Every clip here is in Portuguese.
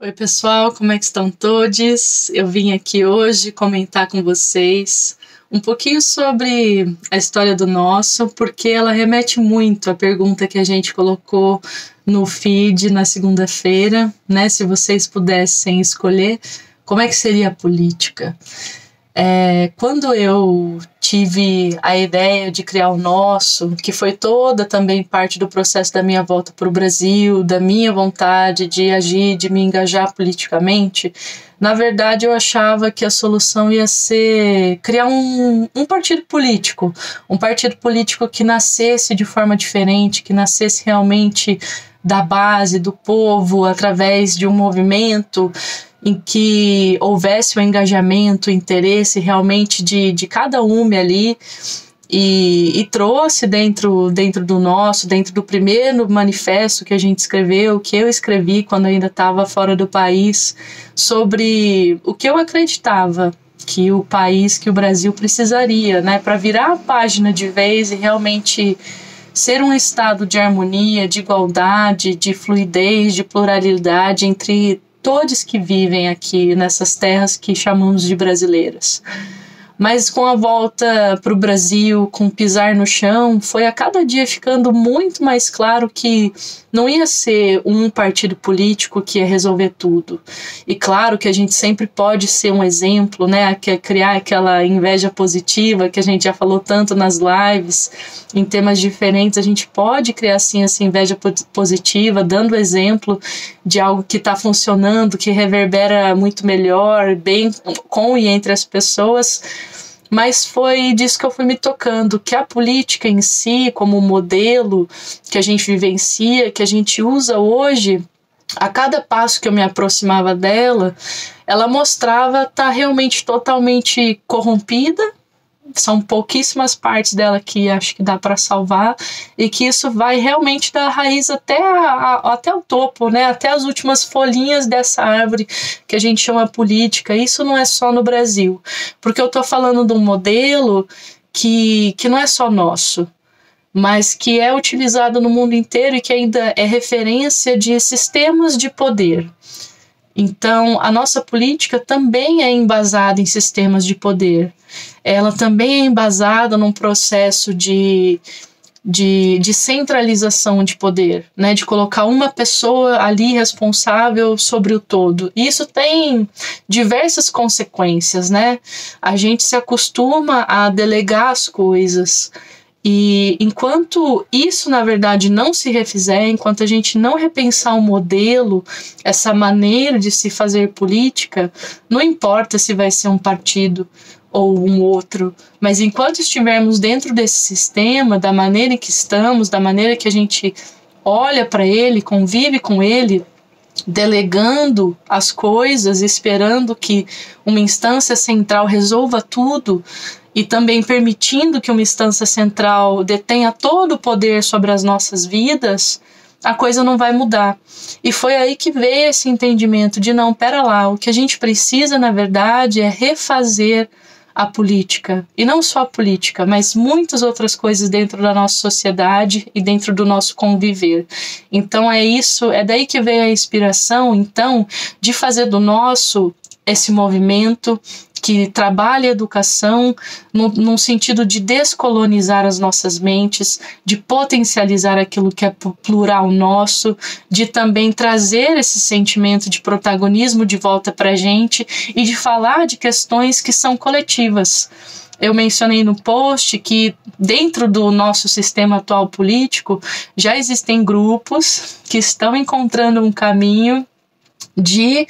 Oi, pessoal, como é que estão todos? Eu vim aqui hoje comentar com vocês um pouquinho sobre a história do nosso, porque ela remete muito à pergunta que a gente colocou no feed na segunda-feira, né? Se vocês pudessem escolher, como é que seria a política? Quando eu tive a ideia de criar o nosso, que foi toda também parte do processo da minha volta para o Brasil, da minha vontade de agir, de me engajar politicamente, na verdade eu achava que a solução ia ser criar um partido político, um partido político que nascesse de forma diferente, que nascesse realmente da base, do povo, através de um movimento em que houvesse o engajamento, o interesse realmente de cada um ali, e trouxe dentro do nosso, dentro do primeiro manifesto que a gente escreveu, que eu escrevi quando ainda estava fora do país, sobre o que eu acreditava que o país, que o Brasil precisaria, né, para virar a página de vez e realmente ser um estado de harmonia, de igualdade, de fluidez, de pluralidade entre todos que vivem aqui nessas terras que chamamos de brasileiras. Mas com a volta para o Brasil, com o pisar no chão, foi a cada dia ficando muito mais claro que não ia ser um partido político que ia resolver tudo. E claro que a gente sempre pode ser um exemplo, né? Que é criar aquela inveja positiva que a gente já falou tanto nas lives, em temas diferentes. A gente pode criar sim essa inveja positiva, dando exemplo de algo que está funcionando, que reverbera muito melhor, bem com e entre as pessoas. Mas foi disso que eu fui me tocando, que a política em si, como modelo que a gente vivencia, que a gente usa hoje, a cada passo que eu me aproximava dela, ela mostrava estar realmente totalmente corrompida. São pouquíssimas partes dela que acho que dá para salvar, e que isso vai realmente da raiz até o topo, né? Até as últimas folhinhas dessa árvore que a gente chama política. Isso não é só no Brasil, porque eu estou falando de um modelo que não é só nosso, mas que é utilizado no mundo inteiro e que ainda é referência de sistemas de poder. Então, a nossa política também é embasada em sistemas de poder. Ela também é embasada num processo de centralização de poder, né? De colocar uma pessoa ali responsável sobre o todo. E isso tem diversas consequências, né? A gente se acostuma a delegar as coisas. E enquanto isso, na verdade, não se refizer, enquanto a gente não repensar o modelo, essa maneira de se fazer política, não importa se vai ser um partido ou um outro, mas enquanto estivermos dentro desse sistema, da maneira em que estamos, da maneira que a gente olha para ele, convive com ele, delegando as coisas, esperando que uma instância central resolva tudo, e também permitindo que uma instância central detenha todo o poder sobre as nossas vidas, a coisa não vai mudar. E foi aí que veio esse entendimento de não, pera lá, o que a gente precisa, na verdade, é refazer a política. E não só a política, mas muitas outras coisas dentro da nossa sociedade e dentro do nosso conviver. Então é daí que veio a inspiração, então, de fazer do nosso esse movimento que trabalha a educação num sentido de descolonizar as nossas mentes, de potencializar aquilo que é plural nosso, de também trazer esse sentimento de protagonismo de volta para a gente e de falar de questões que são coletivas. Eu mencionei no post que dentro do nosso sistema atual político já existem grupos que estão encontrando um caminho de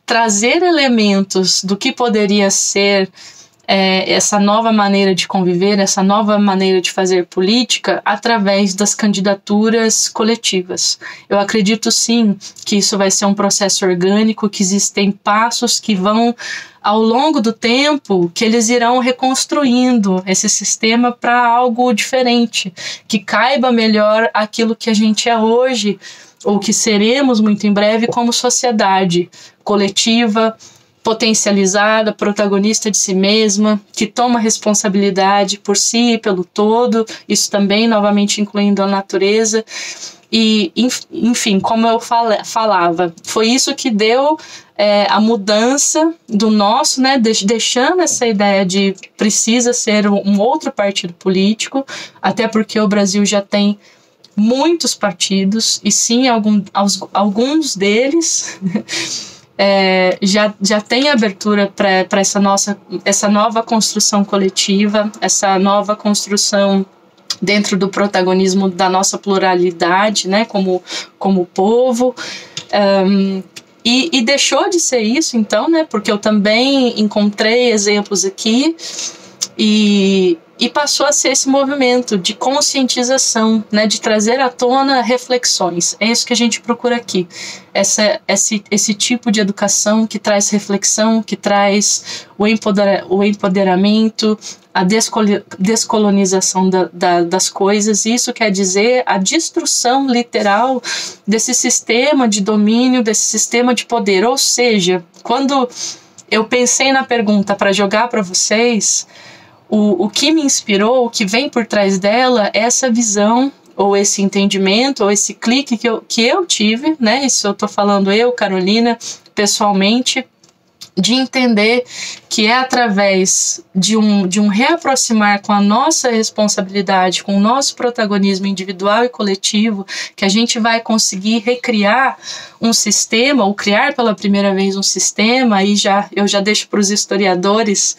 trazer elementos do que poderia ser essa nova maneira de conviver, essa nova maneira de fazer política através das candidaturas coletivas. Eu acredito sim que isso vai ser um processo orgânico, que existem passos que vão ao longo do tempo, que eles irão reconstruindo esse sistema para algo diferente, que caiba melhor aquilo que a gente é hoje, ou que seremos muito em breve como sociedade coletiva, potencializada, protagonista de si mesma, que toma responsabilidade por si e pelo todo, isso também novamente incluindo a natureza, E, enfim, como eu falava, foi isso que deu a mudança do nosso, né, deixando essa ideia de precisa ser um outro partido político, até porque o Brasil já tem muitos partidos, e sim, alguns deles já tem abertura para essa nova construção coletiva, essa nova construção dentro do protagonismo da nossa pluralidade, né, como povo. E deixou de ser isso, então, né, porque eu também encontrei exemplos aqui e passou a ser esse movimento de conscientização, né, de trazer à tona reflexões. É isso que a gente procura aqui. Esse tipo de educação que traz reflexão, que traz o empoderamento, a descolonização das coisas. Isso quer dizer a destruição literal desse sistema de domínio, desse sistema de poder. Ou seja, quando eu pensei na pergunta para jogar para vocês, o que me inspirou, o que vem por trás dela é essa visão, ou esse entendimento, ou esse clique que eu tive, né? Isso eu tô falando eu, Carolina, pessoalmente, de entender que é através de um reaproximar com a nossa responsabilidade, com o nosso protagonismo individual e coletivo, que a gente vai conseguir recriar um sistema, ou criar pela primeira vez um sistema, aí eu já deixo para os historiadores,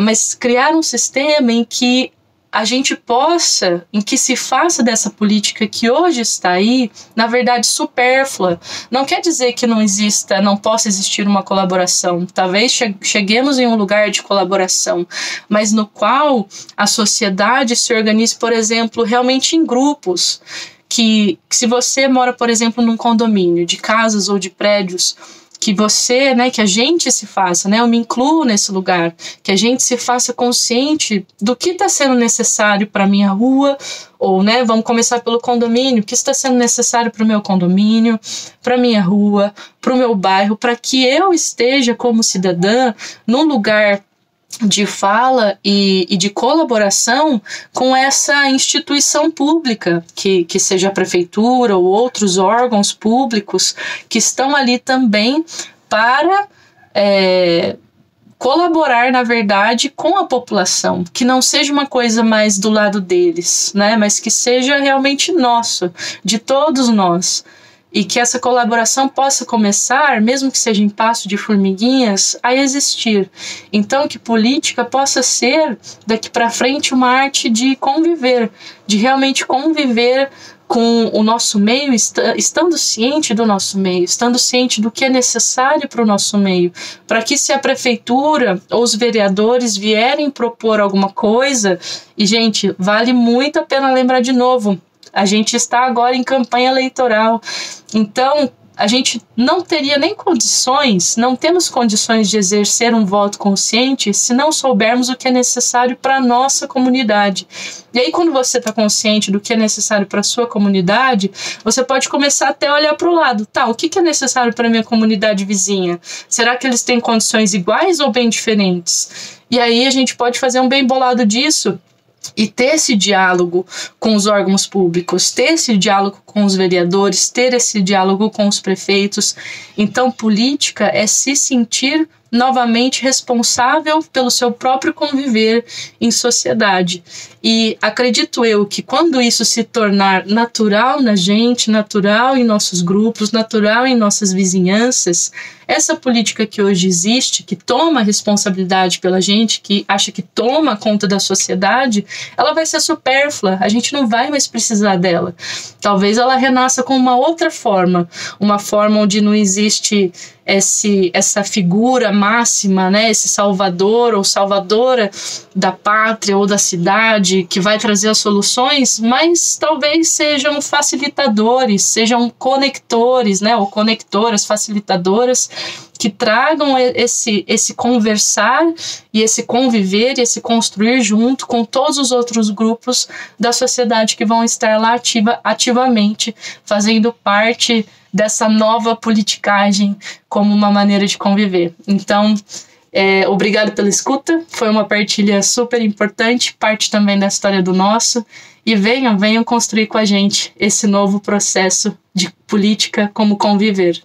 mas criar um sistema em que a gente possa, em que se faça dessa política que hoje está aí, na verdade, supérflua. Não quer dizer que não possa existir uma colaboração. Talvez cheguemos em um lugar de colaboração, mas no qual a sociedade se organize, por exemplo, realmente em grupos. Que se você mora, por exemplo, num condomínio de casas ou de prédios, que você, né, que a gente se faça, né, eu me incluo nesse lugar, que a gente se faça consciente do que está sendo necessário para minha rua, ou, né, vamos começar pelo condomínio, o que está sendo necessário para o meu condomínio, para minha rua, para o meu bairro, para que eu esteja como cidadã num lugar de fala e de colaboração com essa instituição pública, que seja a prefeitura ou outros órgãos públicos que estão ali também para colaborar, na verdade, com a população, que não seja uma coisa mais do lado deles, né, mas que seja realmente nosso, de todos nós. E que essa colaboração possa começar, mesmo que seja em passo de formiguinhas, a existir. Então, que política possa ser, daqui para frente, uma arte de conviver, de realmente conviver com o nosso meio, estando ciente do nosso meio, estando ciente do que é necessário para o nosso meio, para que se a prefeitura ou os vereadores vierem propor alguma coisa, e, gente, vale muito a pena lembrar de novo, a gente está agora em campanha eleitoral, então a gente não teria nem condições, não temos condições de exercer um voto consciente se não soubermos o que é necessário para a nossa comunidade. E aí, quando você está consciente do que é necessário para a sua comunidade, você pode começar até a olhar para o lado. Tá, o que é necessário para a minha comunidade vizinha? Será que eles têm condições iguais ou bem diferentes? E aí a gente pode fazer um bem bolado disso, e ter esse diálogo com os órgãos públicos, ter esse diálogo com os vereadores, ter esse diálogo com os prefeitos. Então, política é se sentir novamente responsável pelo seu próprio conviver em sociedade. E acredito eu que quando isso se tornar natural na gente, natural em nossos grupos, natural em nossas vizinhanças, essa política que hoje existe, que toma responsabilidade pela gente, que acha que toma conta da sociedade, ela vai ser supérflua, a gente não vai mais precisar dela. Talvez ela renasça com uma outra forma, uma forma onde não existe essa figura máxima, né, esse salvador ou salvadora da pátria ou da cidade que vai trazer as soluções, mas talvez sejam facilitadores, sejam conectores, né, ou conectoras, facilitadoras, que tragam esse conversar e esse conviver e esse construir junto com todos os outros grupos da sociedade que vão estar lá ativamente fazendo parte dessa nova politicagem como uma maneira de conviver. Então, Obrigado pela escuta, foi uma partilha super importante, parte também da história do nosso. E venham construir com a gente esse novo processo de política como conviver.